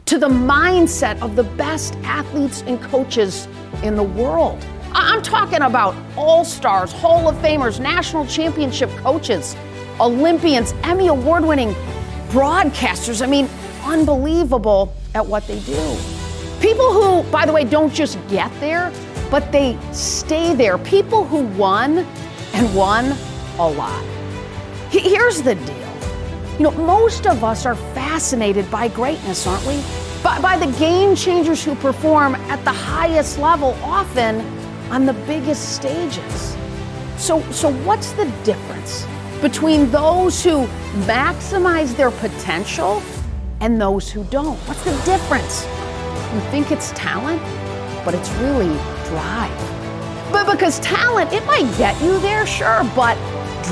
to the mindset of the best athletes and coaches in the world. I'm talking about all-stars, Hall of Famers, national championship coaches, Olympians, Emmy award-winning broadcasters. I mean, unbelievable at what they do. People who, by the way, don't just get there, but they stay there. People who won and won a lot. Here's the deal. Most of us are fascinated by greatness, aren't we? By the game changers who perform at the highest level, often on the biggest stages. So what's the difference between those who maximize their potential and those who don't? What's the difference? You think it's talent, but it's really drive. But because talent, it might get you there, sure, but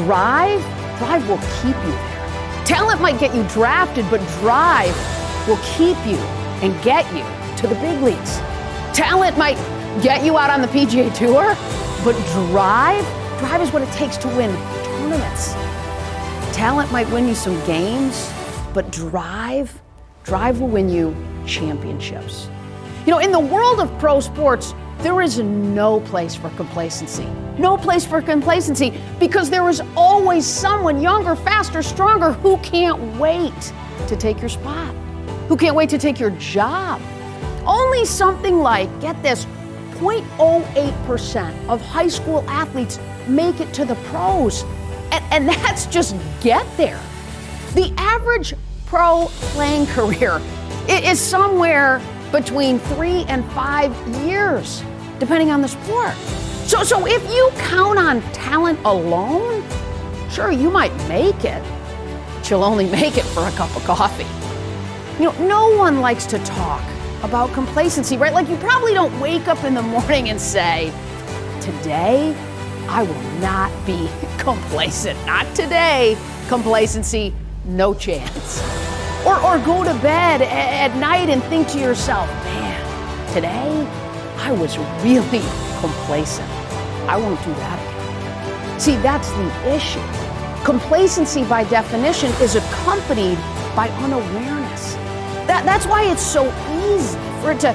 drive will keep you there. Talent might get you drafted, but drive will keep you and get you to the big leagues. Talent might get you out on the PGA Tour, but drive is what it takes to win tournaments. Talent might win you some games, but drive will win you championships. In the world of pro sports, there is no place for complacency. No place for complacency, because there is always someone younger, faster, stronger who can't wait to take your spot, who can't wait to take your job. Only something like, get this, 0.08% of high school athletes make it to the pros. And that's just get there. The average pro playing career is somewhere between 3 and 5 years, depending on the sport. So if you count on talent alone, sure, you might make it, but you'll only make it for a cup of coffee. No one likes to talk about complacency, right? Like, you probably don't wake up in the morning and say, today, I will not be complacent. Not today. Complacency, no chance. Or go to bed at night and think to yourself, man, today I was really complacent. I won't do that again. See, that's the issue. Complacency, by definition, is accompanied by unawareness. That's why it's so easy for it to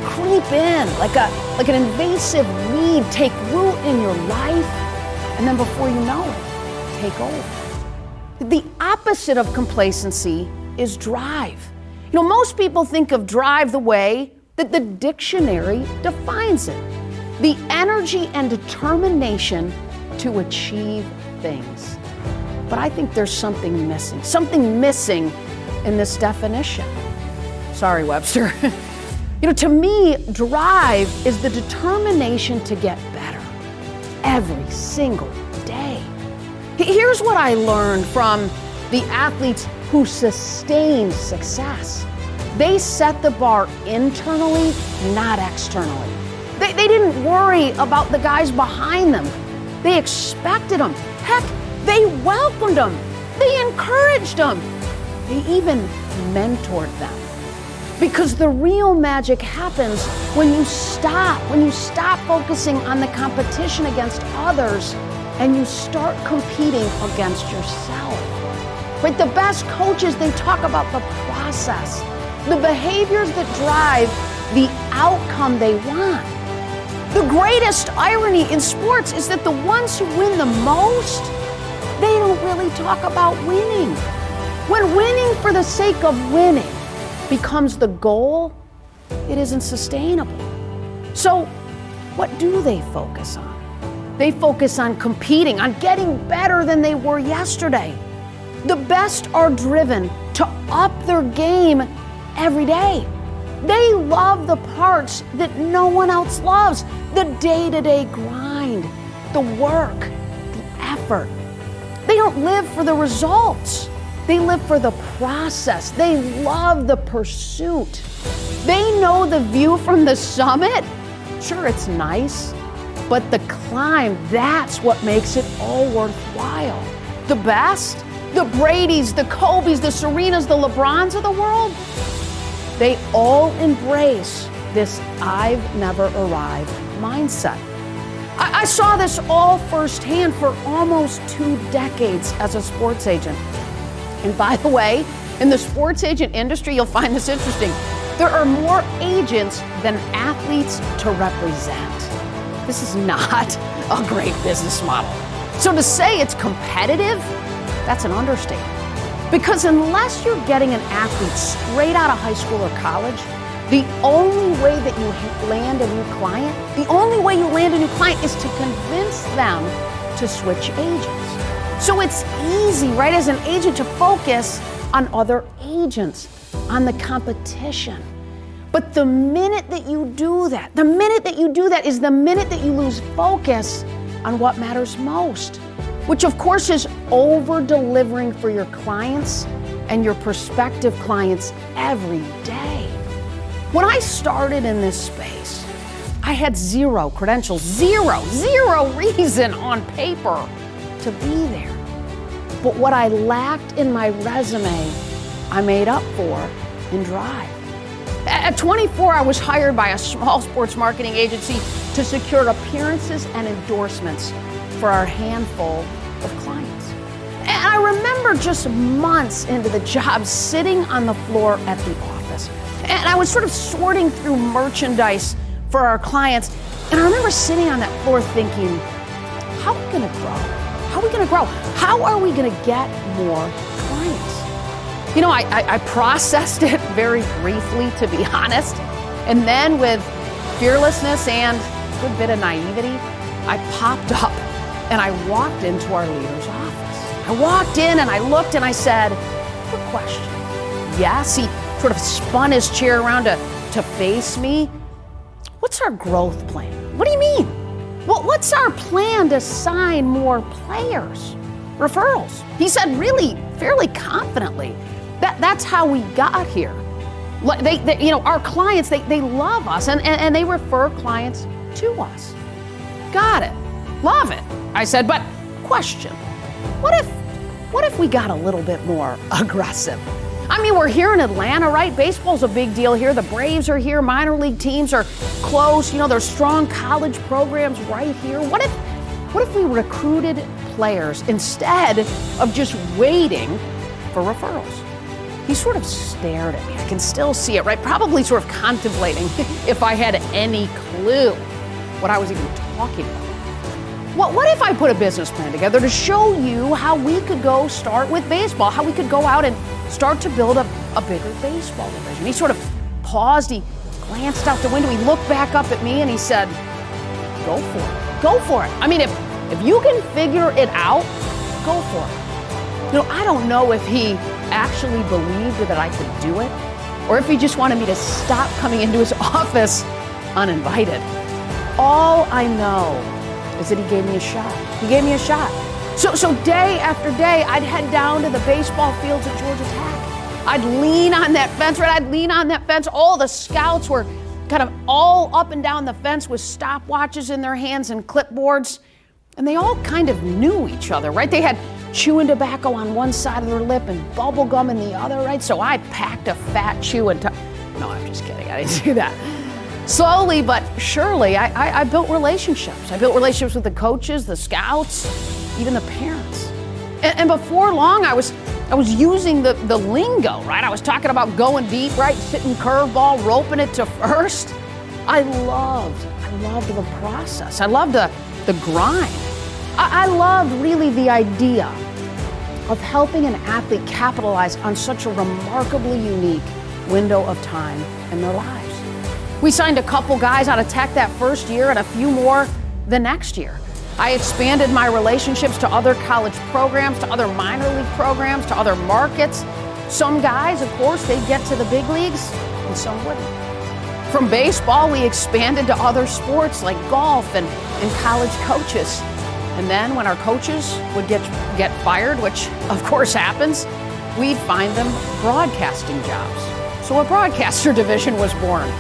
creep in like an invasive weed, take root in your life, and then before you know it, take over. The opposite of complacency is drive. Most people think of drive the way that the dictionary defines it: the energy and determination to achieve things. But I think there's something missing in this definition. Sorry, Webster. To me, drive is the determination to get better every single day. Here's what I learned from the athletes who sustained success. They set the bar internally, not externally. They didn't worry about the guys behind them. They expected them. Heck, they welcomed them. They encouraged them. They even mentored them. Because the real magic happens when you stop focusing on the competition against others and you start competing against yourself. Right? The best coaches, they talk about the process, the behaviors that drive the outcome they want. The greatest irony in sports is that the ones who win the most, they don't really talk about winning. When winning for the sake of winning becomes the goal, it isn't sustainable. So what do they focus on? They focus on competing, on getting better than they were yesterday. The best are driven to up their game every day. They love the parts that no one else loves: the day-to-day grind, the work, the effort. They don't live for the results. They live for the process. They love the pursuit. They know the view from the summit. Sure, it's nice, but the climb, that's what makes it all worthwhile. The best, the Bradys, the Kobes, the Serenas, the LeBrons of the world, they all embrace this I've never arrived mindset. I saw this all firsthand for almost 2 decades as a sports agent. And by the way, in the sports agent industry, you'll find this interesting. There are more agents than athletes to represent. This is not a great business model. So to say it's competitive, that's an understatement. Because unless you're getting an athlete straight out of high school or college, the only way that you land a new client, is to convince them to switch agents. So it's easy, right, as an agent to focus on other agents, on the competition. But the minute that you do that is the minute that you lose focus on what matters most, which of course is over-delivering for your clients and your prospective clients every day. When I started in this space, I had zero credentials, zero reason on paper to be there. But what I lacked in my resume, I made up for in drive. At 24, I was hired by a small sports marketing agency to secure appearances and endorsements for our handful of clients. And I remember just months into the job sitting on the floor at the office. And I was sort of sorting through merchandise for our clients. And I remember sitting on that floor thinking, how are we gonna grow? How are we gonna grow? How are we gonna get more clients? You know, I processed it very briefly, to be honest. And then with fearlessness and a good bit of naivety, I popped up and I walked into our leader's office. I walked in and I looked and I said, "Good question." Yes, he sort of spun his chair around to face me. "What's our growth plan?" "What do you mean?" "Well, what's our plan to sign more players?" "Referrals." He said really fairly confidently. That's how we got here. Our clients, they love us and they refer clients to us. "Got it. Love it." I said, "But question, what if we got a little bit more aggressive? I mean, we're here in Atlanta, right? Baseball's a big deal here. The Braves are here. Minor league teams are close. There's strong college programs right here. What if we recruited players instead of just waiting for referrals?" He sort of stared at me. I can still see it, right? Probably sort of contemplating if I had any clue what I was even talking about. What if I put a business plan together to show you how we could go start with baseball, how we could go out and start to build a bigger baseball division? He sort of paused, he glanced out the window, he looked back up at me and he said, "Go for it, go for it. I mean, if you can figure it out, go for it." I don't know if he actually believed that I could do it or if he just wanted me to stop coming into his office uninvited. All I know is that he gave me a shot. He gave me a shot. So day after day, I'd head down to the baseball fields at Georgia Tech. I'd lean on that fence, right? I'd lean on that fence. All the scouts were kind of all up and down the fence with stopwatches in their hands and clipboards. And they all kind of knew each other, right? They had chewing tobacco on one side of their lip and bubble gum in the other, right? So I packed a fat chew and no, I'm just kidding. I didn't do that. Slowly but surely, I built relationships. I built relationships with the coaches, the scouts, even the parents. And before long, I was using the lingo, right? I was talking about going deep, right? Sitting curveball, roping it to first. I loved the process. I loved the grind. I loved really the idea of helping an athlete capitalize on such a remarkably unique window of time in their lives. We signed a couple guys out of Tech that first year and a few more the next year. I expanded my relationships to other college programs, to other minor league programs, to other markets. Some guys, of course, they'd get to the big leagues and some wouldn't. From baseball, we expanded to other sports like golf and college coaches. And then when our coaches would get fired, which of course happens, we'd find them broadcasting jobs. So a broadcaster division was born.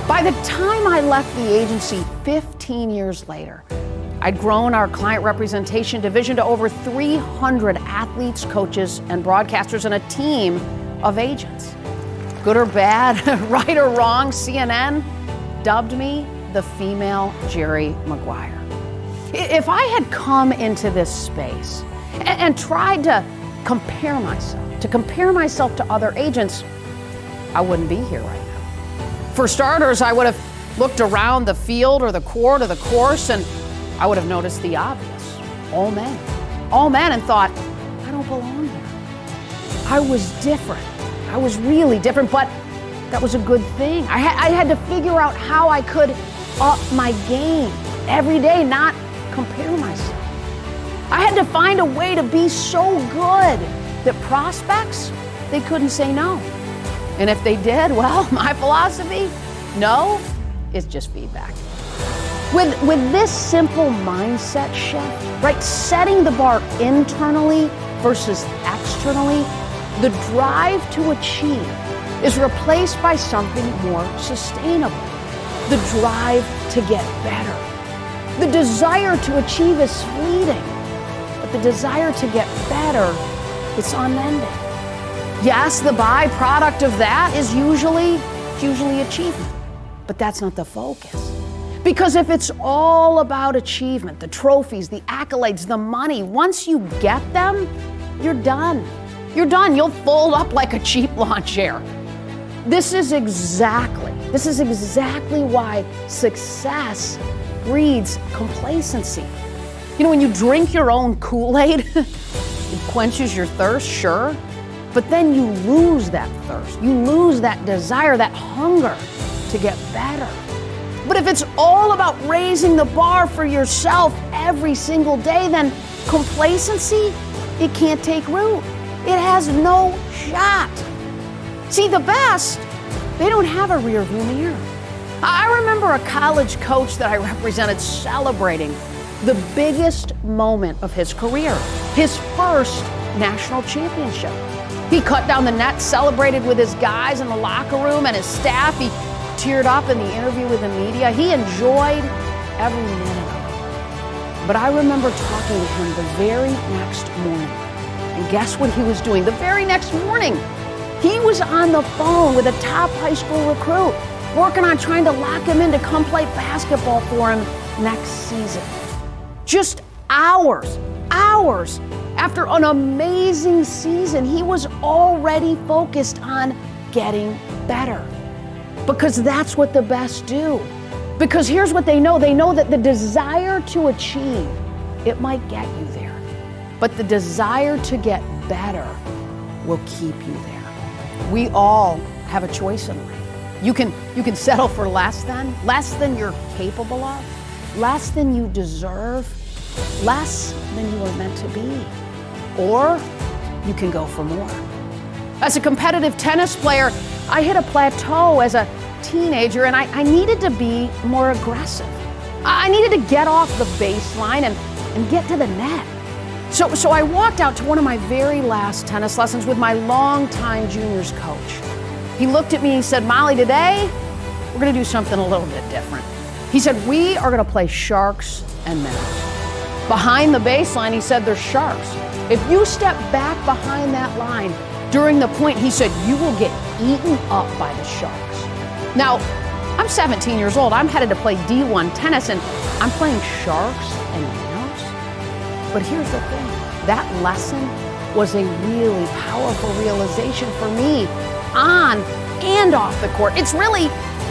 By the time I left the agency 15 years later, I'd grown our client representation division to over 300 athletes, coaches, and broadcasters and a team of agents. Good or bad, right or wrong, CNN dubbed me the female Jerry Maguire. If I had come into this space and tried to compare myself to other agents, I wouldn't be here right now. For starters, I would have looked around the field or the court or the course, and I would have noticed the obvious. All men, and thought, I don't belong here. I was different. I was really different, but that was a good thing. I had to figure out how I could up my game every day, not compare myself. I had to find a way to be so good that prospects, they couldn't say no. And if they did, well, my philosophy, no, it's just feedback. With this simple mindset shift, right, setting the bar internally versus externally, the drive to achieve is replaced by something more sustainable. The drive to get better. The desire to achieve is fleeting, but the desire to get better is unending. Yes, the byproduct of that is usually achievement, but that's not the focus. Because if it's all about achievement, the trophies, the accolades, the money, once you get them, you're done. You're done. You'll fold up like a cheap lawn chair. This is exactly why success breeds complacency. You know, when you drink your own Kool-Aid, it quenches your thirst, sure, but then you lose that thirst. You lose that desire, that hunger to get better. But if it's all about raising the bar for yourself every single day, then complacency, it can't take root. It has no shot. See, the best, they don't have a rear view mirror. I remember a college coach that I represented celebrating the biggest moment of his career, his first national championship. He cut down the net, celebrated with his guys in the locker room and his staff. He teared up in the interview with the media. He enjoyed every minute of it. But I remember talking to him the very next morning. And guess what he was doing? The very next morning, he was on the phone with a top high school recruit, working on trying to lock him in to come play basketball for him next season. Just hours after an amazing season, he was already focused on getting better. Because that's what the best do. Because here's what they know. They know that the desire to achieve, it might get you there. But the desire to get better will keep you there. We all have a choice in life. You can settle for less than you're capable of, less than you deserve, less than you were meant to be. Or you can go for more. As a competitive tennis player, I hit a plateau as a teenager, and I needed to be more aggressive. I needed to get off the baseline and get to the net. So I walked out to one of my very last tennis lessons with my longtime juniors coach. He looked at me and he said, Molly, today we're going to do something a little bit different. He said, we are going to play sharks and minnows. Behind the baseline, he said, there's sharks. If you step back behind that line during the point, he said, you will get eaten up by the sharks. Now, I'm 17 years old. I'm headed to play D1 tennis, and I'm playing sharks and minnows. But here's the thing. That lesson was a really powerful realization for me on and off the court. It's really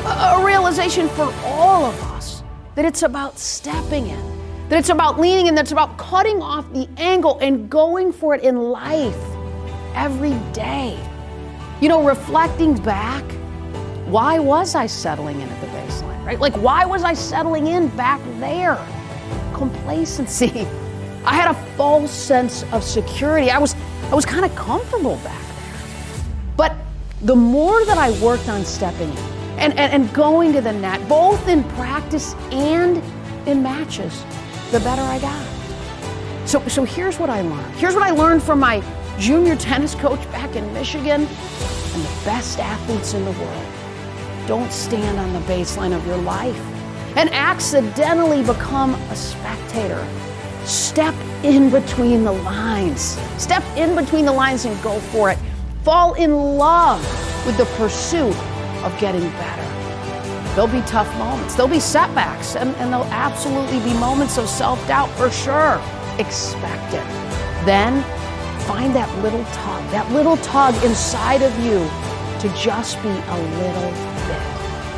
a realization for all of us that it's about stepping in, that it's about leaning in, that it's about cutting off the angle and going for it in life every day. You know, reflecting back, why was I settling in at the baseline, right? Like, why was I settling in back there? Complacency. I had a false sense of security. I was kind of comfortable back there. But the more that I worked on stepping in and going to the net, both in practice and in matches, the better I got. So here's what I learned. Here's what I learned from my junior tennis coach back in Michigan and the best athletes in the world. Don't stand on the baseline of your life and accidentally become a spectator. Step in between the lines. Step in between the lines and go for it. Fall in love with the pursuit of getting better. There'll be tough moments. There'll be setbacks, and there'll absolutely be moments of self-doubt for sure. Expect it. Then find that little tug inside of you to just be a little bit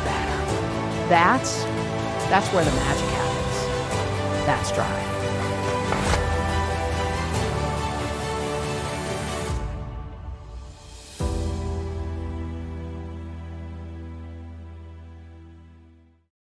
better. That's where the magic happens. That's drive.